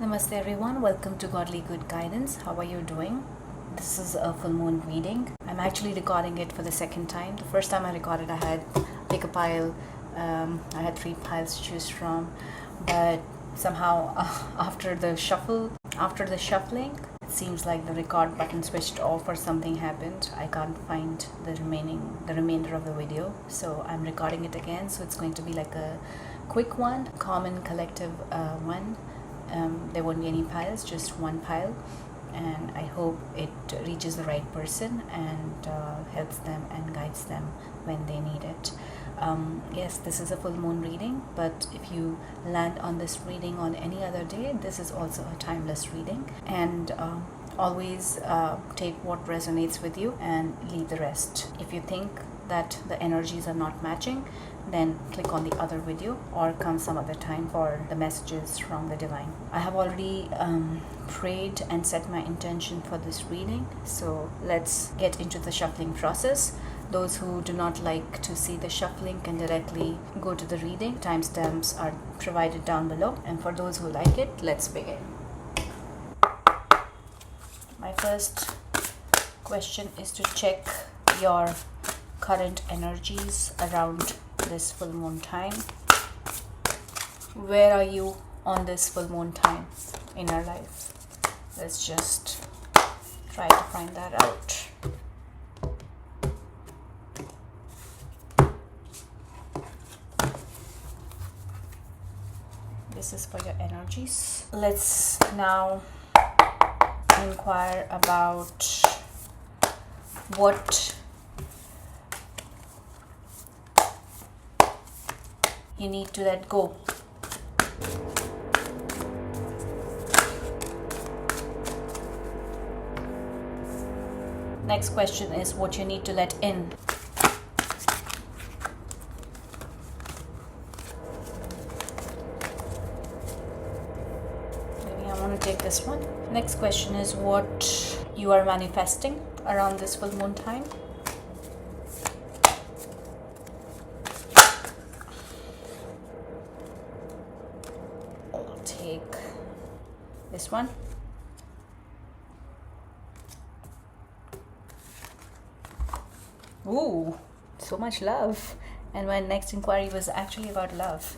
Namaste everyone, welcome to Godly Good Guidance. How are you doing? This is a full moon reading. I'm actually recording it for the second time. The first time I recorded, I had pick a pile. I had 3 piles to choose from, but somehow after the shuffling, it seems like the record button switched off or something happened. I can't find the remainder of the video, so I'm recording it again. So it's going to be like a quick one, common collective one. There won't be any piles, just one pile, and I hope it reaches the right person and helps them and guides them when they need it. Yes, this is a full moon reading, but if you land on this reading on any other day, this is also a timeless reading, and always take what resonates with you and leave the rest. If you think that the energies are not matching, then click on the other video or come some other time for the messages from the divine. I have already prayed and set my intention for this reading, so let's get into the shuffling process. Those who do not like to see the shuffling can directly go to the reading. Timestamps are provided down below, and for those who like it, let's begin. My first question is to check your current energies around this full moon time. Where are you on this full moon time in your life? Let's just try to find that out. This is for your energies. Let's now inquire about what you need to let go. Next question is what you need to let in. Maybe I want to take this one. Next question is what you are manifesting around this full moon time. Take this one. Ooh, so much love. And my next inquiry was actually about love.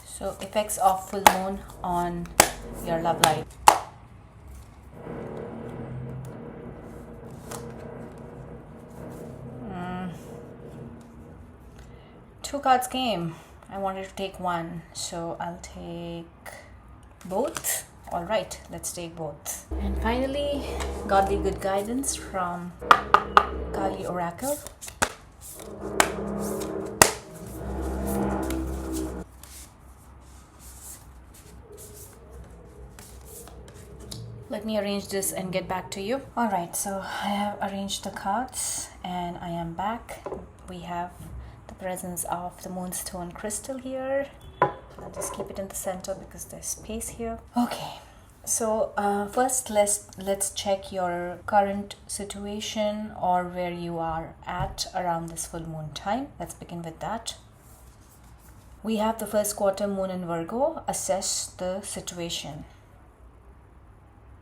So effects of full moon on your love life. Two cards came. I wanted to take one, so I'll take both. All right, let's take both. And finally, Godly Good Guidance from Kali Oracle. Let me arrange this and get back to you. All right, so I have arranged the cards and I am back. We have the presence of the moonstone crystal here. I'll just keep it in the center because there's space here. Okay, so first let's check your current situation or where you are at around this full moon time. Let's begin with that. We have the first quarter moon in Virgo. Assess the situation.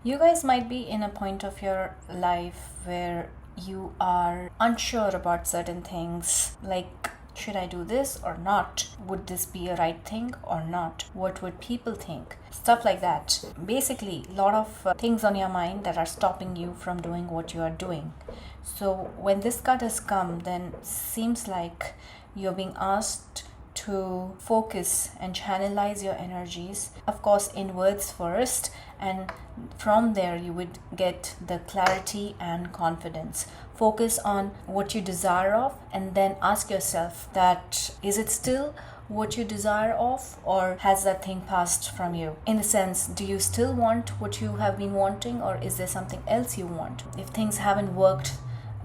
You guys might be in a point of your life where you are unsure about certain things, like should I do this or not? Would this be a right thing or not? What would people think? Stuff like that. Basically, a lot of things on your mind that are stopping you from doing what you are doing. So when this card has come, then seems like you're being asked to focus and channelize your energies, of course inwards first, and from there you would get the clarity and confidence. Focus on what you desire of, and then ask yourself that is it still what you desire of, or has that thing passed from you? In the sense, do you still want what you have been wanting, or is there something else you want? If things haven't worked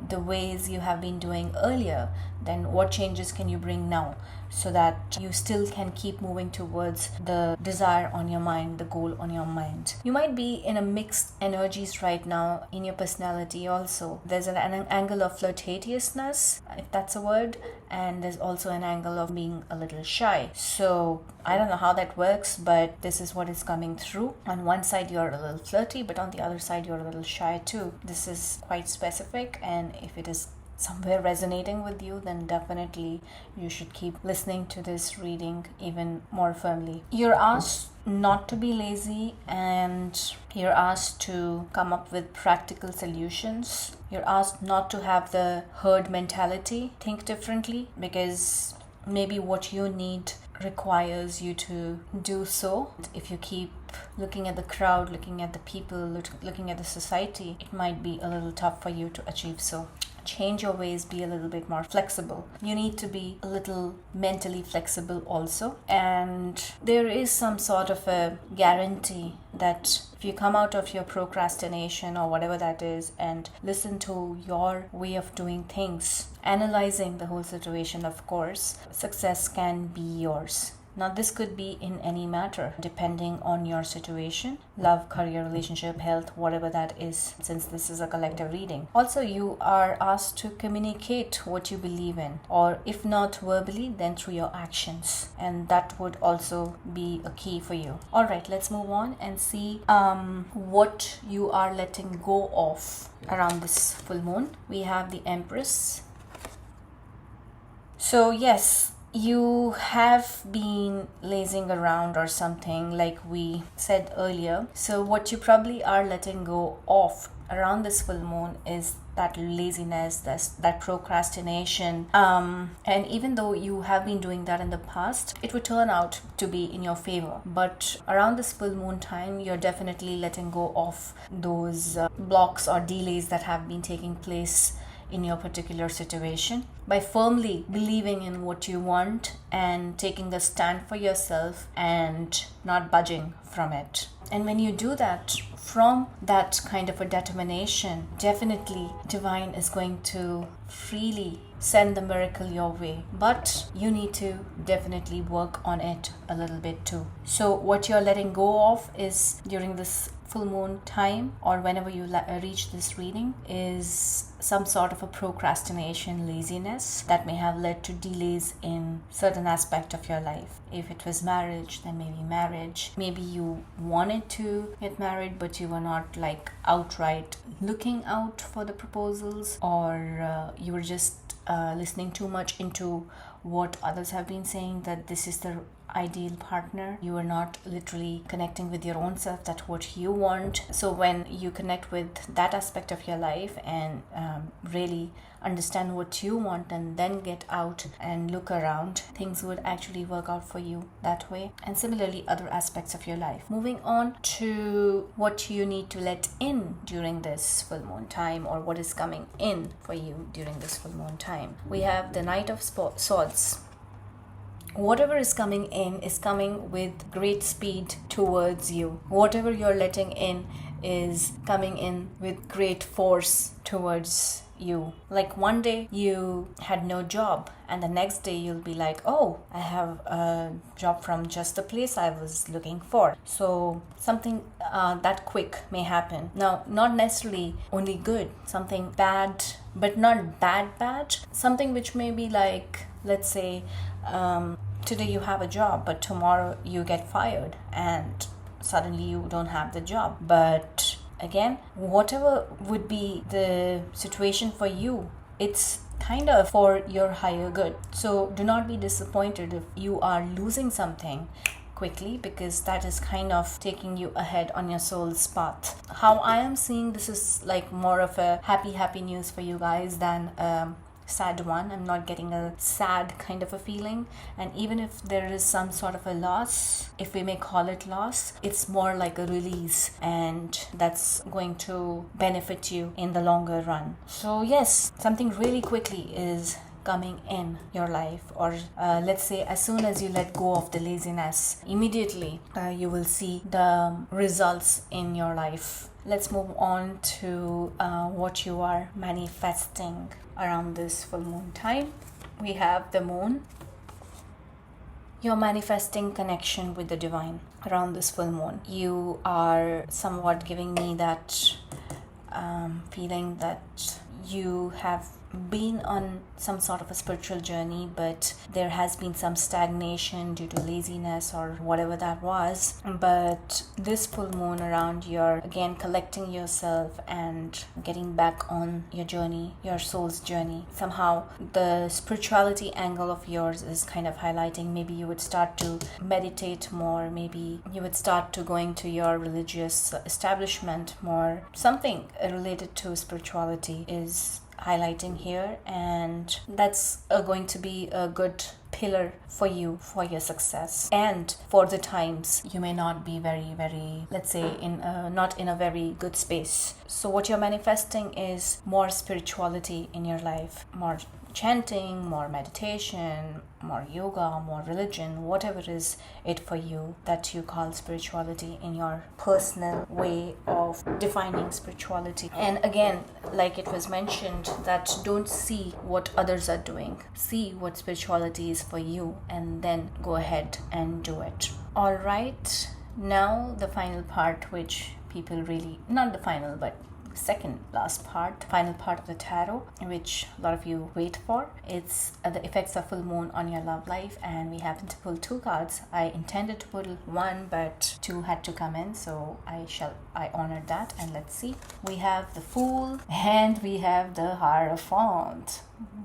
the ways you have been doing earlier, then what changes can you bring now? so that you still can keep moving towards the desire on your mind, the goal on your mind. You might be in a mixed energies right now in your personality also. There's an angle of flirtatiousness, if that's a word, and there's also an angle of being a little shy. So I don't know how that works, but this is what is coming through. On one side you're a little flirty, but on the other side you're a little shy too. This is quite specific, and if it is somewhere resonating with you, then definitely you should keep listening to this reading even more firmly. You're asked not to be lazy, and you're asked to come up with practical solutions. You're asked not to have the herd mentality, think differently, because maybe what you need requires you to do so. If you keep looking at the crowd, looking at the people, looking at the society, it might be a little tough for you to achieve so. Change your ways, be a little bit more flexible. You need to be a little mentally flexible also. And there is some sort of a guarantee that if you come out of your procrastination or whatever that is and listen to your way of doing things, analyzing the whole situation, of course, success can be yours. Now, this could be in any matter, depending on your situation, love, career, relationship, health, whatever that is, since this is a collective reading. Also, you are asked to communicate what you believe in, or if not verbally, then through your actions. And that would also be a key for you. All right, let's move on and see what you are letting go of around this full moon. We have the Empress. So, yes, you have been lazing around or something, like we said earlier. So what you probably are letting go of around this full moon is that laziness, that procrastination. And even though you have been doing that in the past, it would turn out to be in your favor. But around this full moon time, you're definitely letting go of those blocks or delays that have been taking place in your particular situation, by firmly believing in what you want and taking a stand for yourself and not budging from it. And when you do that, from that kind of a determination, definitely divine is going to freely send the miracle your way. But you need to definitely work on it a little bit too. So what you're letting go of is during this full moon time, or whenever you reach this reading, is some sort of a procrastination, laziness that may have led to delays in certain aspect of your life. If it was marriage, then maybe marriage. Maybe you wanted to get married, but you were not like outright looking out for the proposals, or you were just listening too much into what others have been saying, that this is the ideal partner. You are not literally connecting with your own self, that's what you want. So when you connect with that aspect of your life and really understand what you want, and then get out and look around, things would actually work out for you that way. And similarly, other aspects of your life. Moving on to what you need to let in during this full moon time, or what is coming in for you during this full moon time. We have the Knight of Swords. Whatever is coming in is coming with great speed towards you. Whatever you're letting in is coming in with great force towards you. Like one day you had no job, and the next day you'll be like, oh, I have a job from just the place I was looking for. So something that quick may happen. Now, not necessarily only good, something bad, but not bad. Something which may be like, let's say, today you have a job, but tomorrow you get fired and suddenly you don't have the job. But again, whatever would be the situation for you, it's kind of for your higher good. So do not be disappointed if you are losing something quickly, because that is kind of taking you ahead on your soul's path. How I am seeing this is like more of a happy news for you guys than sad one. I'm not getting a sad kind of a feeling. And even if there is some sort of a loss, if we may call it loss, it's more like a release, and that's going to benefit you in the longer run. So yes, something really quickly is coming in your life, or let's say as soon as you let go of the laziness, immediately you will see the results in your life. Let's move on to what you are manifesting around this full moon time. We have the moon. You're manifesting connection with the divine around this full moon. You are somewhat giving me that feeling that you have been on some sort of a spiritual journey, but there has been some stagnation due to laziness or whatever that was. But this full moon around, you're again collecting yourself and getting back on your journey, your soul's journey. Somehow the spirituality angle of yours is kind of highlighting. Maybe you would start to meditate more, maybe you would start to going to your religious establishment more. Something related to spirituality is highlighting here, and that's going to be a good pillar for you, for your success, and for the times you may not be very, let's say, not in a very good space. So what you're manifesting is more spirituality in your life, more chanting, more meditation, more yoga, more religion, whatever is it for you that you call spirituality in your personal way of defining spirituality. And again, like it was mentioned, that don't see what others are doing. See what spirituality is for you and then go ahead and do it. All right, now the final part, which people really, not the final, but second last part, final part of the tarot, which a lot of you wait for. It's the effects of full moon on your love life, and we happen to pull 2 cards. I intended to pull 1, but 2 had to come in, so I honored that. And let's see, we have the Fool and we have the Hierophant.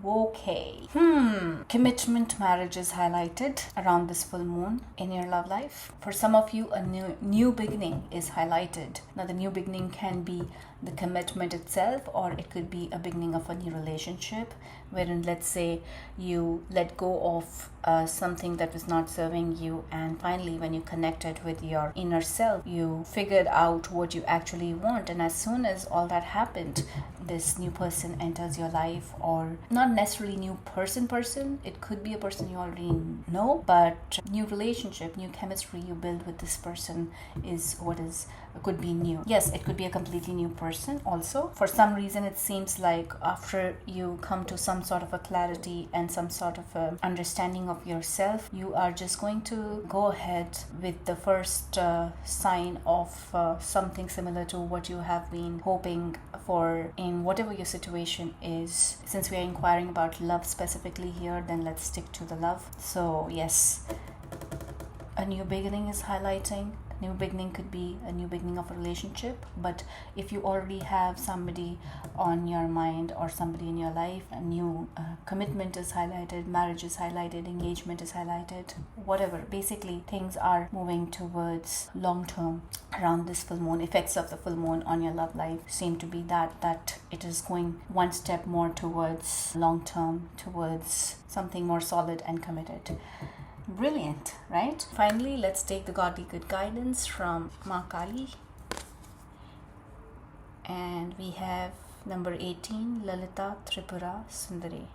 Okay. Commitment, marriage is highlighted around this full moon in your love life. For some of you, a new beginning is highlighted. Now, the new beginning can be the commitment itself, or it could be a beginning of a new relationship, wherein, let's say, you let go of something that was not serving you, and finally when you connected with your inner self, you figured out what you actually want. And as soon as all that happened, this new person enters your life, or not necessarily new person, it could be a person you already know, but new relationship, new chemistry you build with this person is what is could be new. Yes, it could be a completely new person also. For some reason, it seems like after you come to some sort of a clarity and some sort of a understanding of yourself, you are just going to go ahead with the first sign of something similar to what you have been hoping for in whatever your situation is. Since we are inquiring about love specifically here, then let's stick to the love. So yes, a new beginning is highlighting. New beginning could be a new beginning of a relationship, but if you already have somebody on your mind or somebody in your life, a new commitment is highlighted, marriage is highlighted, engagement is highlighted, whatever. Basically, things are moving towards long term around this full moon. Effects of the full moon on your love life seem to be that it is going one step more towards long term, towards something more solid and committed. Brilliant, right? Finally, let's take the godly good guidance from Ma Kali. And we have number 18, Lalita Tripura Sundari.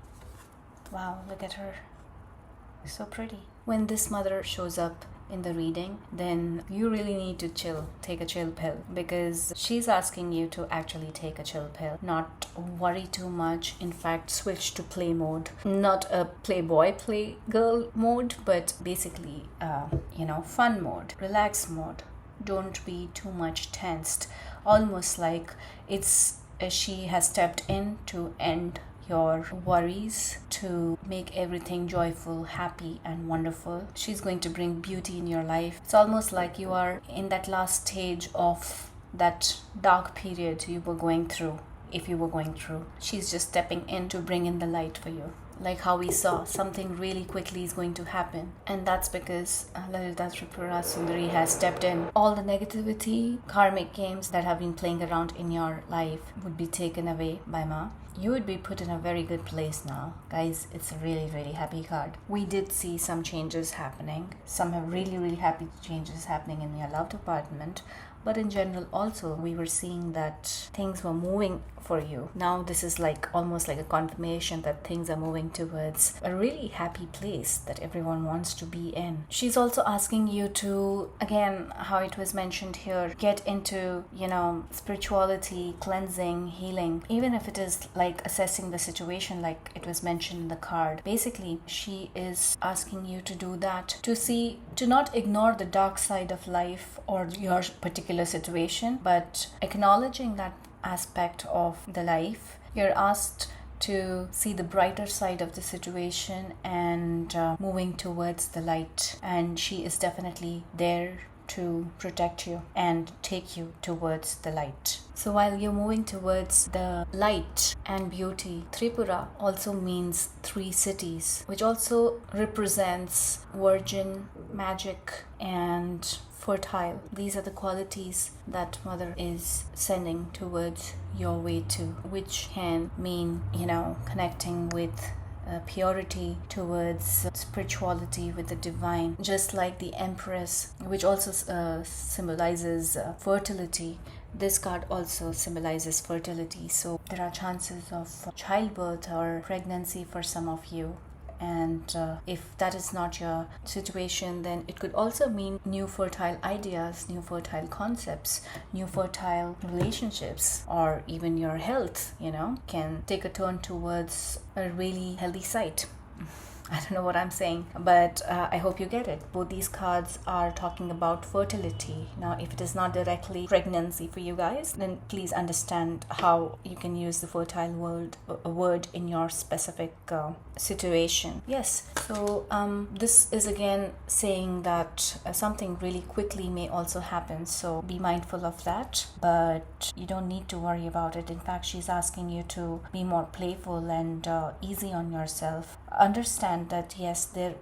Wow, look at her. So pretty. When this mother shows up in the reading, then you really need to chill, take a chill pill, because she's asking you to actually take a chill pill, not worry too much. In fact, switch to play mode, not a playboy, play girl mode, but basically, fun mode, relax mode. Don't be too much tensed, almost like she has stepped in to end your worries, to make everything joyful, happy and wonderful. She's going to bring beauty in your life. It's almost like you are in that last stage of that dark period you were going through. If you were going through, she's just stepping in to bring in the light for you. Like how we saw, something really quickly is going to happen, and that's because Lalita Tripura Sundari has stepped in. All the negativity, karmic games that have been playing around in your life would be taken away by Ma. You would be put in a very good place now. Guys, it's a really, really happy card. We did see some changes happening. Some have really, really happy changes happening in your love department. But in general also, we were seeing that things were moving for you. Now this is like almost like a confirmation that things are moving towards a really happy place that everyone wants to be in. She's also asking you to, again, how it was mentioned here, get into, spirituality, cleansing, healing. Even if it is like like assessing the situation, like it was mentioned in the card. Basically, she is asking you to do that, to not ignore the dark side of life or your particular situation, but acknowledging that aspect of the life. You're asked to see the brighter side of the situation and moving towards the light. And she is definitely there to protect you and take you towards the light. So while you're moving towards the light and beauty, Tripura also means 3 cities, which also represents virgin, magic, and fertile. These are the qualities that Mother is sending towards your way to, which can mean, connecting with purity, towards spirituality with the divine, just like the Empress, which also symbolizes fertility. This card also symbolizes fertility, so there are chances of childbirth or pregnancy for some of you. And if that is not your situation, then it could also mean new fertile ideas, new fertile concepts, new fertile relationships, or even your health, can take a turn towards a really healthy side. I don't know what I'm saying, but I hope you get it. Both these cards are talking about fertility. Now, if it is not directly pregnancy for you guys, then please understand how you can use the fertile word in your specific situation. Yes, so this is again saying that something really quickly may also happen. So be mindful of that, but you don't need to worry about it. In fact, she's asking you to be more playful and easy on yourself. Understand that yes, there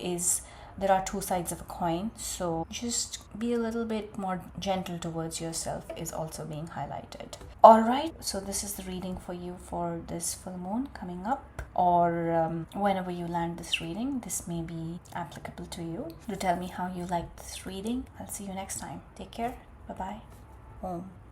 are 2 sides of a coin, so just be a little bit more gentle towards yourself is also being highlighted. All right, so this is the reading for you for this full moon coming up, or whenever you land this reading, this may be applicable to you. Do tell me how you like this reading. I'll see you next time. Take care. Bye bye. Om.